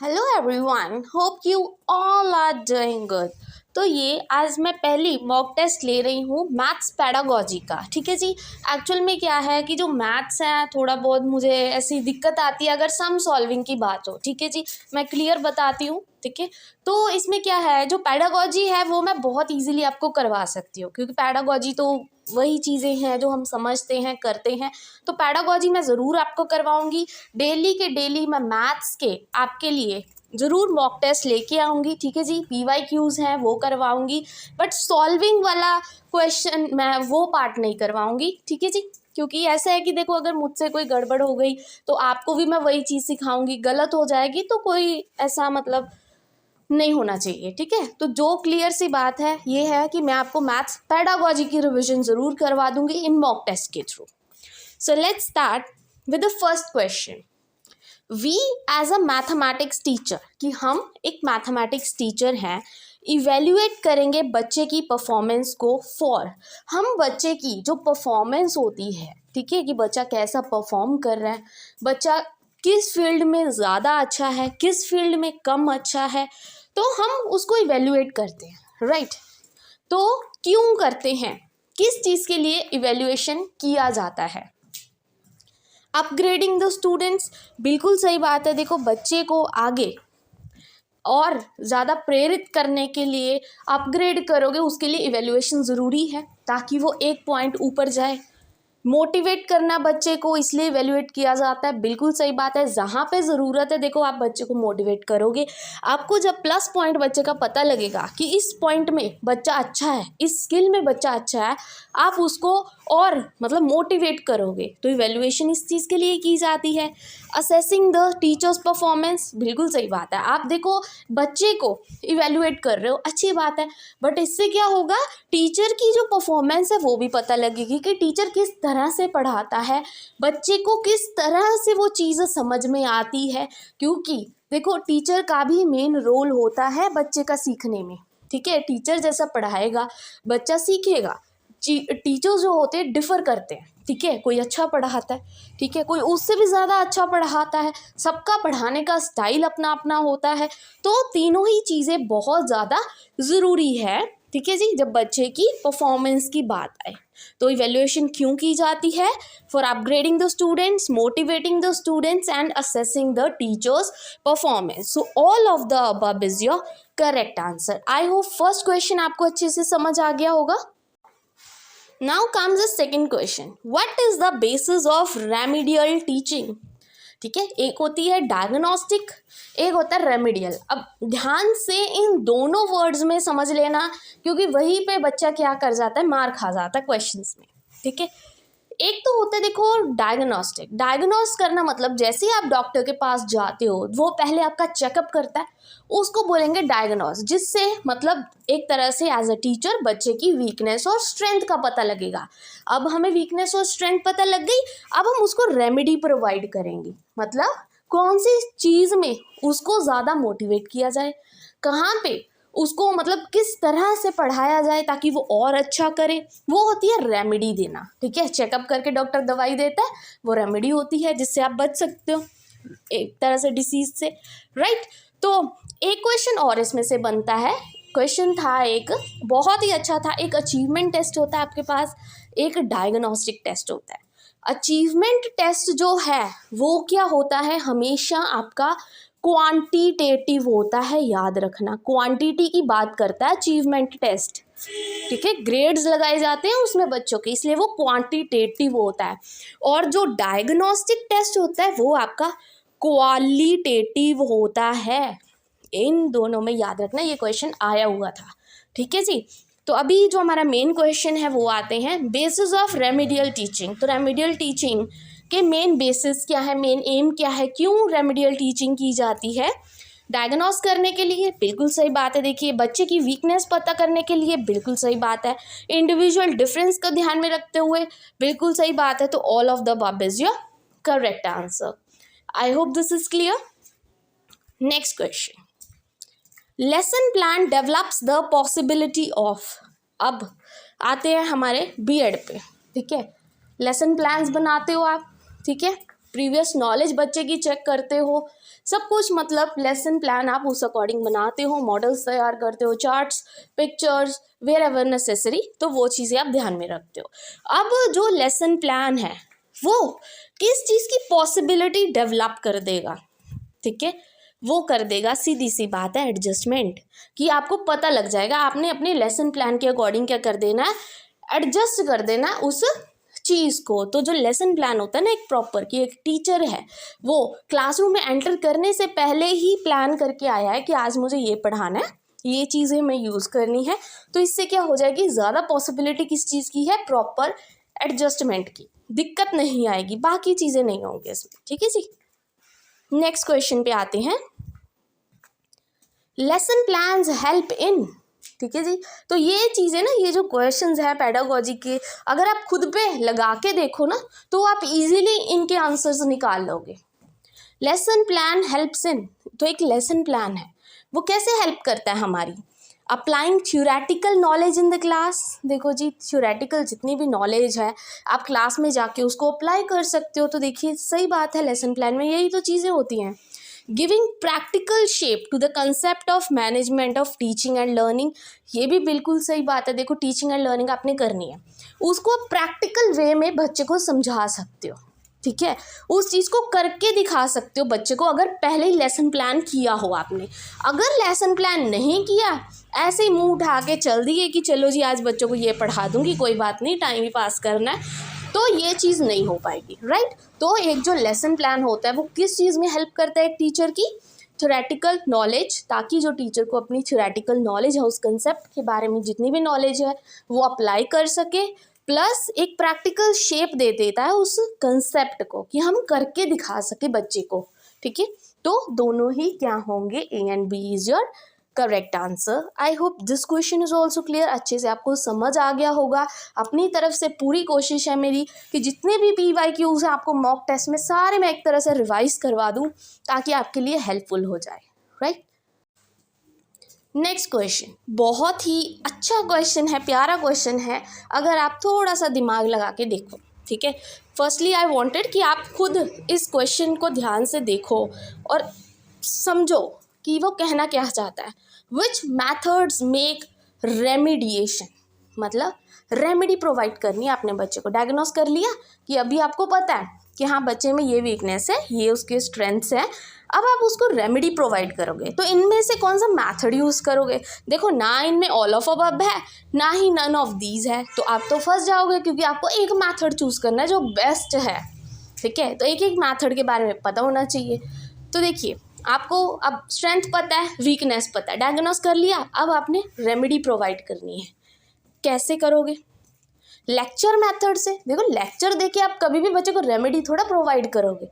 Hello everyone, hope you all are doing good. तो ये आज मैं पहली मॉक टेस्ट ले रही हूँ मैथ्स पेडागोजी का। ठीक है जी। एक्चुअल में क्या है कि जो मैथ्स है थोड़ा बहुत मुझे ऐसी दिक्कत आती है अगर सम सॉल्विंग की बात हो। ठीक है जी, मैं क्लियर बताती हूँ। ठीक है, तो इसमें क्या है, जो पेडागोजी है वो मैं बहुत इजीली आपको करवा सकती हूँ, क्योंकि पेडागोजी तो वही चीज़ें हैं जो हम समझते हैं करते हैं। तो पेडागोजी मैं ज़रूर आपको करवाऊँगी। डेली के डेली मैं मैथ्स के आपके लिए ज़रूर मॉक टेस्ट लेके आऊँगी। ठीक है जी, PYQs हैं वो करवाऊँगी, बट सॉल्विंग वाला क्वेश्चन मैं वो पार्ट नहीं करवाऊँगी। ठीक है जी, क्योंकि ऐसा है कि देखो, अगर मुझसे कोई गड़बड़ हो गई तो आपको भी मैं वही चीज़ सिखाऊंगी, गलत हो जाएगी तो कोई ऐसा मतलब नहीं होना चाहिए। ठीक है, तो जो क्लियर सी बात है ये है कि मैं आपको मैथ्स पेडागोजी की रिवीजन ज़रूर करवा दूंगी इन मॉक टेस्ट के through. So let's start with the first question. We as a mathematics teacher, कि हम एक मैथमेटिक्स टीचर हैं, इवेल्युएट करेंगे बच्चे की परफॉर्मेंस को फॉर, हम बच्चे की जो परफॉर्मेंस होती है, ठीक है, कि बच्चा कैसा परफॉर्म कर रहा है, बच्चा किस फील्ड में ज़्यादा अच्छा है, किस फील्ड में कम अच्छा है, तो हम उसको इवेल्युएट करते हैं। राइट, तो क्यों करते हैं, किस चीज़ के लिए इवेल्युएशन किया जाता है? अपग्रेडिंग द स्टूडेंट्स, बिल्कुल सही बात है। देखो, बच्चे को आगे और ज़्यादा प्रेरित करने के लिए अपग्रेड करोगे, उसके लिए इवेल्युएशन ज़रूरी है ताकि वो एक पॉइंट ऊपर जाए। मोटिवेट करना बच्चे को इसलिए इवेल्युएट किया जाता है, बिल्कुल सही बात है। जहाँ पे ज़रूरत है, देखो, आप बच्चे को मोटिवेट करोगे, आपको जब प्लस पॉइंट बच्चे का पता लगेगा कि इस पॉइंट में बच्चा अच्छा है, इस स्किल में बच्चा अच्छा है, आप उसको और मतलब मोटिवेट करोगे। तो इवेल्युएशन इस चीज़ के लिए की जाती है। असेसिंग द टीचर्स परफॉर्मेंस, बिल्कुल सही बात है। आप देखो, बच्चे को इवेल्युएट कर रहे हो, अच्छी बात है, बट इससे क्या होगा, टीचर की जो परफॉर्मेंस है वो भी पता लगेगी कि टीचर किस तरह से पढ़ाता है, बच्चे को किस तरह से वो चीज़ समझ में आती है। क्योंकि देखो, टीचर का भी मेन रोल होता है बच्चे का सीखने में। ठीक है, टीचर जैसा पढ़ाएगा बच्चा सीखेगा। टीचर जो होते हैं डिफ़र करते हैं। ठीक है, कोई अच्छा पढ़ाता है, ठीक है, कोई उससे भी ज़्यादा अच्छा पढ़ाता है, सबका पढ़ाने का स्टाइल अपना अपना होता है। तो तीनों ही चीज़ें बहुत ज़्यादा ज़रूरी है। ठीक है जी, जब बच्चे की परफॉर्मेंस की बात आए तो इवेल्युएशन क्यों की जाती है? For upgrading the students, motivating the students and assessing the teachers performance. So all of the above is your correct answer. I hope first question आपको अच्छे से समझ आ गया होगा। Now comes the second question. What is the basis of remedial teaching? ठीक है, एक होती है डायग्नोस्टिक, एक होता है रेमेडियल। अब ध्यान से इन दोनों वर्ड्स में समझ लेना, क्योंकि वहीं पे बच्चा क्या कर जाता है, मार खा जाता है क्वेश्चंस में। ठीक है, एक तो होता है, देखो, डायग्नोस्टिक। डायग्नोस करना मतलब जैसे ही आप डॉक्टर के पास जाते हो, वो पहले आपका चेकअप करता है, उसको बोलेंगे डायग्नोस, जिससे मतलब एक तरह से एज अ टीचर बच्चे की वीकनेस और स्ट्रेंथ का पता लगेगा। अब हमें वीकनेस और स्ट्रेंथ पता लग गई, अब हम उसको रेमेडी प्रोवाइड करेंगे, मतलब कौन सी चीज़ में उसको ज़्यादा मोटिवेट किया जाए, कहाँ पे उसको मतलब किस तरह से पढ़ाया जाए ताकि वो और अच्छा करे, वो होती है रेमेडी देना। ठीक है, चेकअप करके डॉक्टर दवाई देता है, वो रेमेडी होती है जिससे आप बच सकते हो एक तरह से डिसीज से। राइट, तो एक क्वेश्चन और इसमें से बनता है। क्वेश्चन था एक बहुत ही अच्छा था, एक अचीवमेंट टेस्ट होता है आपके पास, एक डायग्नोस्टिक टेस्ट होता है। अचीवमेंट टेस्ट जो है वो क्या होता है, हमेशा आपका क्वांटिटेटिव होता है, याद रखना, क्वांटिटी की बात करता है अचीवमेंट टेस्ट। ठीक है, ग्रेड्स लगाए जाते हैं उसमें बच्चों के, इसलिए वो क्वांटिटेटिव होता है। और जो डायग्नोस्टिक टेस्ट होता है वो आपका क्वालिटेटिव होता है। इन दोनों में याद रखना, ये क्वेश्चन आया हुआ था। ठीक है जी, तो अभी जो हमारा मेन क्वेश्चन है वो आते हैं बेसिस ऑफ रेमेडियल टीचिंग। तो रेमेडियल टीचिंग के मेन बेसिस क्या है, मेन एम क्या है, क्यों रेमेडियल टीचिंग की जाती है? डायग्नोस करने के लिए, बिल्कुल सही बात है। देखिए, बच्चे की वीकनेस पता करने के लिए, बिल्कुल सही बात है। इंडिविजुअल डिफरेंस को ध्यान में रखते हुए, बिल्कुल सही बात है। तो all of the above is your correct answer. I hope this is clear. Next question, lesson plan develops the possibility of. अब आते हैं हमारे बीएड पे। ठीक है, लेसन प्लान्स बनाते हो आप, ठीक है, प्रीवियस नॉलेज बच्चे की चेक करते हो, सब कुछ मतलब लेसन प्लान आप उस अकॉर्डिंग बनाते हो, मॉडल्स तैयार करते हो, charts, pictures, wherever necessary, तो वो चीज़ें आप ध्यान में रखते हो। अब जो लेसन प्लान है वो किस चीज़ की पॉसिबिलिटी डेवलप कर देगा, ठीक है, वो कर देगा, सीधी सी बात है, एडजस्टमेंट, कि आपको पता लग जाएगा, आपने अपने लेसन प्लान के अकॉर्डिंग क्या कर देना है, एडजस्ट कर देना उस चीज़ को। तो जो लेसन प्लान होता है ना एक प्रॉपर, कि एक टीचर है वो क्लासरूम में एंटर करने से पहले ही प्लान करके आया है कि आज मुझे ये पढ़ाना है, ये चीज़ें मैं यूज़ करनी है, तो इससे क्या हो जाएगी, ज़्यादा पॉसिबिलिटी किस चीज़ की है, प्रॉपर एडजस्टमेंट की, दिक्कत नहीं आएगी, बाकी चीज़ें नहीं होंगी इसमें, ठीक है जी। नेक्स्ट क्वेश्चन पे आते हैं, लेसन प्लान्स हेल्प इन, ठीक है जी। तो ये चीज़ें ना, ये जो क्वेश्चंस है पेडागोजी के, अगर आप खुद पे लगा के देखो ना तो आप इजीली इनके आंसर्स निकाल लोगे। लेसन प्लान हेल्प्स इन, तो एक लेसन प्लान है वो कैसे हेल्प करता है हमारी, applying theoretical knowledge in the class. देखो जी, थ्योरेटिकल जितनी भी नॉलेज है आप क्लास में जाके उसको अप्लाई कर सकते हो, तो देखिए सही बात है, लेसन प्लान में यही तो चीज़ें होती हैं। Giving practical shape to the concept of management of teaching and learning, ये भी बिल्कुल सही बात है। देखो टीचिंग एंड लर्निंग आपने करनी है, उसको प्रैक्टिकल वे में बच्चे को समझा सकते हो, ठीक है, उस चीज़ को करके दिखा सकते हो बच्चे को, अगर पहले ही लेसन प्लान किया हो आपने। अगर लेसन प्लान नहीं किया, ऐसे ही मुंह उठा के चल दिए कि चलो जी आज बच्चों को ये पढ़ा दूंगी, कोई बात नहीं, टाइम ही पास करना है, तो ये चीज़ नहीं हो पाएगी, राइट। तो एक जो लेसन प्लान होता है वो किस चीज़ में हेल्प करता है, एक टीचर की थ्योरेटिकल नॉलेज, ताकि जो टीचर को अपनी थ्योरेटिकल नॉलेज है उस कंसेप्ट के बारे में जितनी भी नॉलेज है वो अप्लाई कर सके, प्लस एक प्रैक्टिकल शेप दे देता है उस कंसेप्ट को कि हम करके दिखा सके बच्चे को, ठीक है। तो दोनों ही क्या होंगे, A and B is your correct answer. I hope this question is also clear, अच्छे से आपको समझ आ गया होगा। अपनी तरफ से पूरी कोशिश है मेरी कि जितने भी PYQs हैं आपको मॉक टेस्ट में सारे मैं एक तरह से रिवाइज करवा दूं, ताकि आपके लिए हेल्पफुल हो जाए, राइट। नेक्स्ट क्वेश्चन बहुत ही अच्छा क्वेश्चन है, प्यारा क्वेश्चन है, अगर आप थोड़ा सा दिमाग लगा के देखो, ठीक है। फर्स्टली आई वांटेड कि आप खुद इस क्वेश्चन को ध्यान से देखो और समझो कि वो कहना क्या चाहता है। विच मैथड्स मेक रेमिडिएशन, मतलब रेमेडी प्रोवाइड करनी है अपने बच्चे को। डायग्नोस कर लिया कि अभी आपको पता है कि हाँ बच्चे में ये वीकनेस है, ये उसके स्ट्रेंथ्स हैं, अब आप उसको रेमेडी प्रोवाइड करोगे, तो इनमें से कौन सा मैथड यूज़ करोगे। देखो ना इनमें ऑल ऑफ अबव है, ना ही नन ऑफ दीज है, तो आप तो फंस जाओगे, क्योंकि आपको एक मैथड चूज़ करना है जो बेस्ट है, ठीक है। तो एक एक मैथड के बारे में पता होना चाहिए। तो देखिए आपको अब स्ट्रेंथ पता है, वीकनेस पता है, डायग्नोस कर लिया, अब आपने रेमेडी प्रोवाइड करनी है। कैसे करोगे, लेक्चर मेथड से। देखो लेक्चर देके आप कभी भी बच्चे को रेमेडी थोड़ा प्रोवाइड करोगे,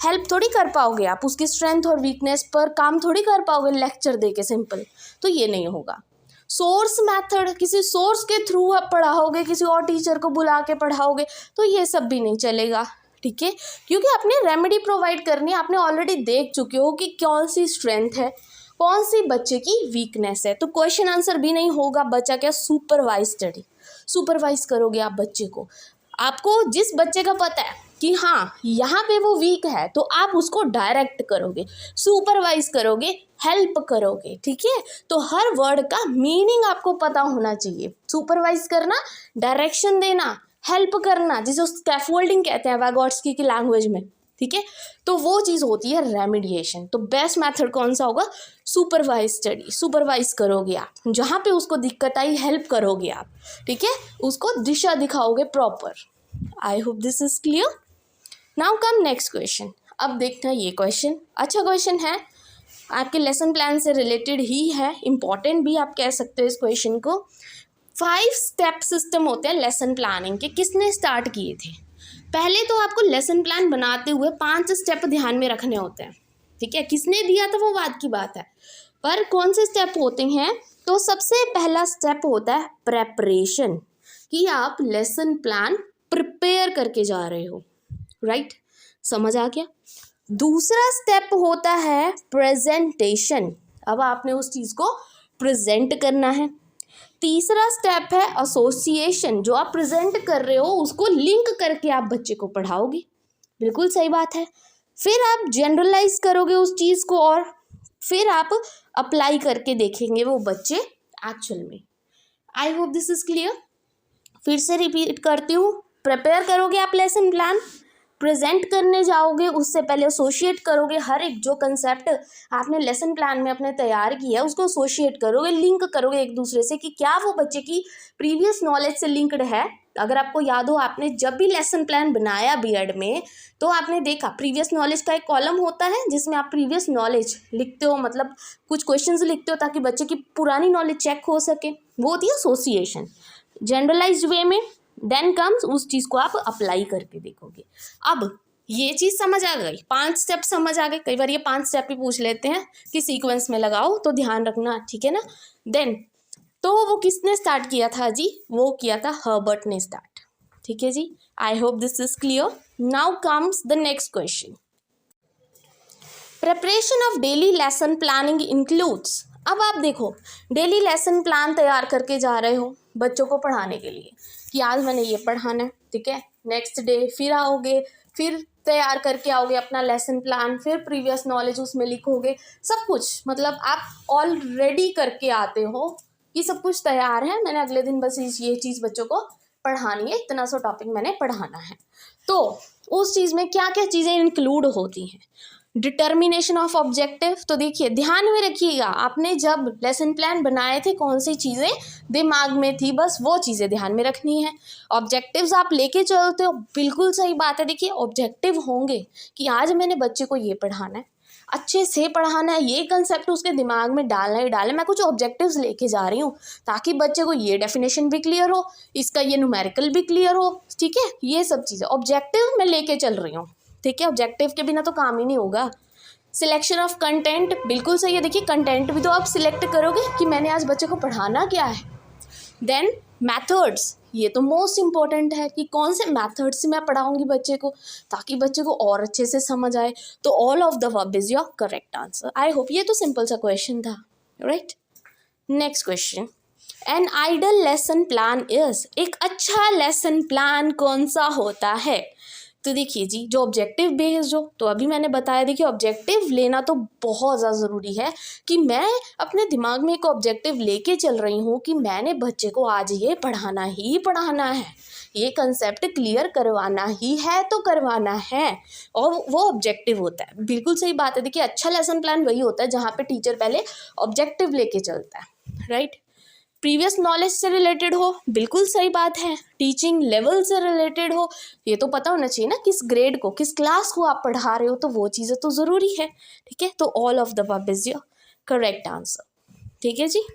हेल्प थोड़ी कर पाओगे, आप उसकी स्ट्रेंथ और वीकनेस पर काम थोड़ी कर पाओगे लेक्चर देके सिंपल, तो ये नहीं होगा। सोर्स मेथड, किसी सोर्स के थ्रू आप पढ़ाओगे, किसी और टीचर को बुला के पढ़ाओगे, तो ये सब भी नहीं चलेगा, ठीक है, क्योंकि आपने रेमेडी प्रोवाइड करनी है, आपने ऑलरेडी देख चुके हो कि कौन सी स्ट्रेंथ है, कौन सी बच्चे की वीकनेस है। तो क्वेश्चन आंसर भी नहीं होगा, बच्चा क्या सुपरवाइज स्टडी, सुपरवाइज करोगे आप बच्चे को। आपको जिस बच्चे का पता है कि हाँ यहाँ पे वो वीक है, तो आप उसको डायरेक्ट करोगे, सुपरवाइज करोगे, हेल्प करोगे, ठीक है। तो हर वर्ड का मीनिंग आपको पता होना चाहिए। सुपरवाइज करना, डायरेक्शन देना, हेल्प करना, जिसे स्कैफोल्डिंग कहते हैं वैगोट्स्की की लैंग्वेज में, ठीक है। तो वो चीज़ होती है रेमिडिएशन। तो बेस्ट मेथड कौन सा होगा, सुपरवाइज स्टडी, सुपरवाइज करोगे आप, जहाँ पे उसको दिक्कत आई हेल्प करोगे आप, ठीक है, उसको दिशा दिखाओगे proper. I hope this is clear. Now come next question. अब देखना ये क्वेश्चन अच्छा क्वेश्चन है, आपके लेसन प्लान से रिलेटेड ही है, इम्पॉर्टेंट भी आप कह सकते हो इस क्वेश्चन को। 5 स्टेप सिस्टम होते हैं लेसन प्लानिंग के, किसने स्टार्ट किए थे। पहले तो आपको लेसन प्लान बनाते हुए 5 स्टेप ध्यान में रखने होते हैं, ठीक है, किसने दिया था वो बात की बात है, पर कौन से स्टेप होते हैं। तो सबसे पहला स्टेप होता है प्रेपरेशन, कि आप लेसन प्लान प्रिपेयर करके जा रहे हो, राइट, समझ आ गया। दूसरा स्टेप होता है प्रेजेंटेशन, अब आपने उस चीज़ को प्रेजेंट करना है। तीसरा स्टेप है एसोसिएशन, जो आप प्रेजेंट कर रहे हो उसको लिंक करके आप बच्चे को पढ़ाओगे, बिल्कुल सही बात है। फिर आप जनरलाइज करोगे उस चीज़ को और फिर आप अप्लाई करके देखेंगे वो बच्चे एक्चुअल में। आई होप दिस इज क्लियर। फिर से रिपीट करती हूँ, प्रिपेयर करोगे आप लेसन प्लान, प्रेजेंट करने जाओगे उससे पहले एसोशिएट करोगे हर एक जो कंसेप्ट आपने लेसन प्लान में अपने तैयार किया है उसको एसोशिएट करोगे, लिंक करोगे एक दूसरे से कि क्या वो बच्चे की प्रीवियस नॉलेज से लिंक्ड है। अगर आपको याद हो, आपने जब भी लेसन प्लान बनाया बीएड में तो आपने देखा प्रीवियस नॉलेज का एक कॉलम होता है जिसमें आप प्रीवियस नॉलेज लिखते हो, मतलब कुछ क्वेश्चंस लिखते हो ताकि बच्चे की पुरानी नॉलेज चेक हो सके। वो होती है एसोसिएशन जनरलाइज्ड वे में। देन कम्स उस चीज़ को आप अप्लाई करके देखोगे। अब ये चीज़ समझ आ गई, 5 स्टेप समझ आ गए। कई बार ये 5 स्टेप भी पूछ लेते हैं कि सीक्वेंस में लगाओ, तो ध्यान रखना, ठीक है ना। देन तो वो किसने स्टार्ट किया था जी? वो किया था हर्बर्ट ने स्टार्ट, ठीक है जी। I hope this is clear. Now comes the next question. Preparation of daily lesson planning includes. अब आप देखो, डेली लेसन प्लान तैयार करके जा रहे हो बच्चों को पढ़ाने के लिए कि आज मैंने ये पढ़ाना है, ठीक है। नेक्स्ट डे फिर आओगे, फिर तैयार करके आओगे अपना लेसन प्लान, फिर प्रीवियस नॉलेज उसमें लिखोगे, सब कुछ मतलब आप ऑलरेडी करके आते हो कि सब कुछ तैयार है, मैंने अगले दिन बस ये चीज़ बच्चों को पढ़ानी है, इतना सा टॉपिक मैंने पढ़ाना है। तो उस चीज़ में क्या क्या चीज़ें इंक्लूड होती हैं? Determination of objective. तो देखिए, ध्यान में रखिएगा, आपने जब लेसन प्लान बनाए थे कौन सी चीज़ें दिमाग में थी, बस वो चीज़ें ध्यान में रखनी है। ऑब्जेक्टिव्स आप लेके चलते हो, बिल्कुल सही बात है। देखिए, ऑब्जेक्टिव होंगे कि आज मैंने बच्चे को ये पढ़ाना है, अच्छे से पढ़ाना है, ये कंसेप्ट उसके दिमाग में डालना ही डालना है। मैं कुछ ऑब्जेक्टिव्स लेके जा रही हूँ ताकि बच्चे को ये डेफिनेशन भी क्लियर हो, इसका ये न्यूमेरिकल भी क्लियर हो, ठीक है। ये सब चीज़ें ऑब्जेक्टिव मैं लेके चल रही हूँ, ठीक है। ऑब्जेक्टिव के बिना तो काम ही नहीं होगा। सिलेक्शन ऑफ कंटेंट, बिल्कुल सही है। देखिए, कंटेंट भी तो आप सिलेक्ट करोगे कि मैंने आज बच्चे को पढ़ाना क्या है। देन मैथड्स, ये तो मोस्ट इम्पॉर्टेंट है कि कौन से मैथड से मैं पढ़ाऊंगी बच्चे को ताकि बच्चे को और अच्छे से समझ आए। तो all of the above is your correct answer. I hope ये तो सिंपल सा क्वेश्चन था, right. Next question, an ideal lesson plan is. एक अच्छा लेसन प्लान कौन सा होता है? तो देखिए जी, जो ऑब्जेक्टिव बेस्ड हो, तो अभी मैंने बताया, देखिए ऑब्जेक्टिव लेना तो बहुत ज़्यादा ज़रूरी है कि मैं अपने दिमाग में एक ऑब्जेक्टिव लेके चल रही हूँ कि मैंने बच्चे को आज ये पढ़ाना ही पढ़ाना है, ये कंसेप्ट क्लियर करवाना ही है तो करवाना है, और वो ऑब्जेक्टिव होता है। बिल्कुल सही बात है। देखिए, अच्छा लेसन प्लान वही होता है जहाँ पे टीचर पहले ऑब्जेक्टिव लेके चलता है, राइट। प्रीवियस नॉलेज से रिलेटेड हो, बिल्कुल सही बात है। टीचिंग लेवल से रिलेटेड हो, ये तो पता होना चाहिए ना किस ग्रेड को, किस क्लास को आप पढ़ा रहे हो, तो वो चीज़ें तो ज़रूरी है, ठीक है। तो all of the above is your correct answer, ठीक है जी।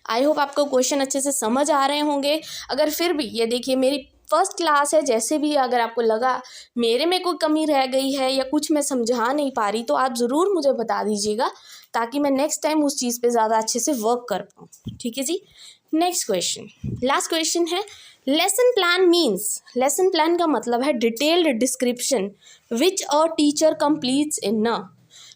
आई होप आपको क्वेश्चन अच्छे से समझ आ रहे होंगे। अगर फिर भी ये देखिए, मेरी फर्स्ट क्लास है, जैसे भी अगर आपको लगा मेरे में कोई कमी रह गई है या कुछ मैं समझा नहीं पा रही, तो आप ज़रूर मुझे बता दीजिएगा ताकि मैं नेक्स्ट टाइम उस चीज़ पे ज़्यादा अच्छे से वर्क कर पाऊँ, ठीक है जी। नेक्स्ट क्वेश्चन, लास्ट क्वेश्चन है, lesson plan means. Lesson plan का मतलब है detailed description which a teacher completes in a,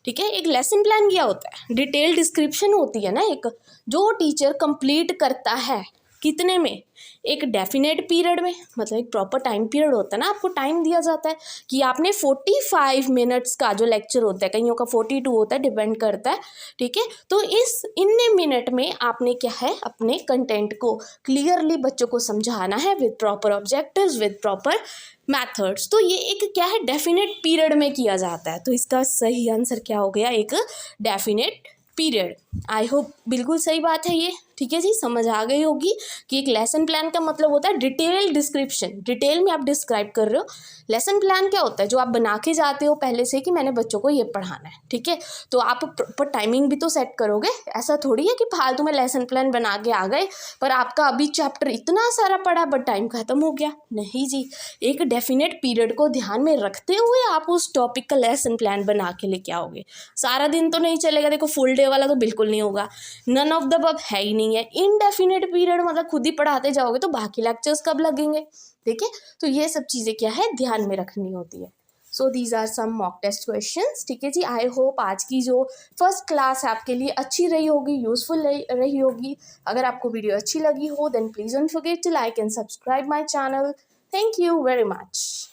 ठीक है। एक लेसन प्लान क्या होता है? डिटेल डिस्क्रिप्शन होती है ना एक, जो टीचर कंप्लीट करता है कितने में? एक डेफिनेट पीरियड में, मतलब एक प्रॉपर टाइम पीरियड होता है ना, आपको टाइम दिया जाता है कि आपने 45 मिनट्स का जो लेक्चर होता है, कईयों का 42 होता है, डिपेंड करता है, ठीक है। तो इस इतने मिनट में आपने क्या है, अपने कंटेंट को क्लियरली बच्चों को समझाना है with proper objectives, with proper methods. तो ये एक क्या है, डेफिनेट पीरियड में किया जाता है। तो इसका सही आंसर क्या हो गया? एक डेफिनेट पीरियड। आई होप बिल्कुल सही बात है ये, ठीक है जी। समझ आ गई होगी कि एक लेसन प्लान का मतलब होता है डिटेल डिस्क्रिप्शन, डिटेल में आप डिस्क्राइब कर रहे हो। लेसन प्लान क्या होता है? जो आप बना के जाते हो पहले से कि मैंने बच्चों को ये पढ़ाना है, ठीक है। तो आप प्रॉपर टाइमिंग भी तो सेट करोगे, ऐसा थोड़ी है कि फालतू में लेसन प्लान बना के आ गए पर आपका अभी चैप्टर इतना सारा पढ़ा बट टाइम खत्म हो गया। नहीं जी, एक डेफिनेट पीरियड को ध्यान में रखते हुए आप उस टॉपिक का लेसन प्लान बना के लेके आओगे। सारा दिन तो नहीं चलेगा, देखो फुल डे वाला तो बिल्कुल नहीं होगा, नन ऑफ द अबव है ही नहीं है। इनडेफिनेट पीरियड मतलब खुद ही पढ़ाते जाओगे तो बाकी लेक्चर्स कब लगेंगे, ठीक है। तो ये सब चीज़ें क्या है, ध्यान में रखनी होती है। So these are some mock test questions, ठीक है जी। आई होप आज की जो फर्स्ट क्लास है आपके लिए अच्छी रही होगी, यूजफुल रही होगी। अगर आपको वीडियो अच्छी लगी हो then please don't forget to like and subscribe my channel. Thank you very much.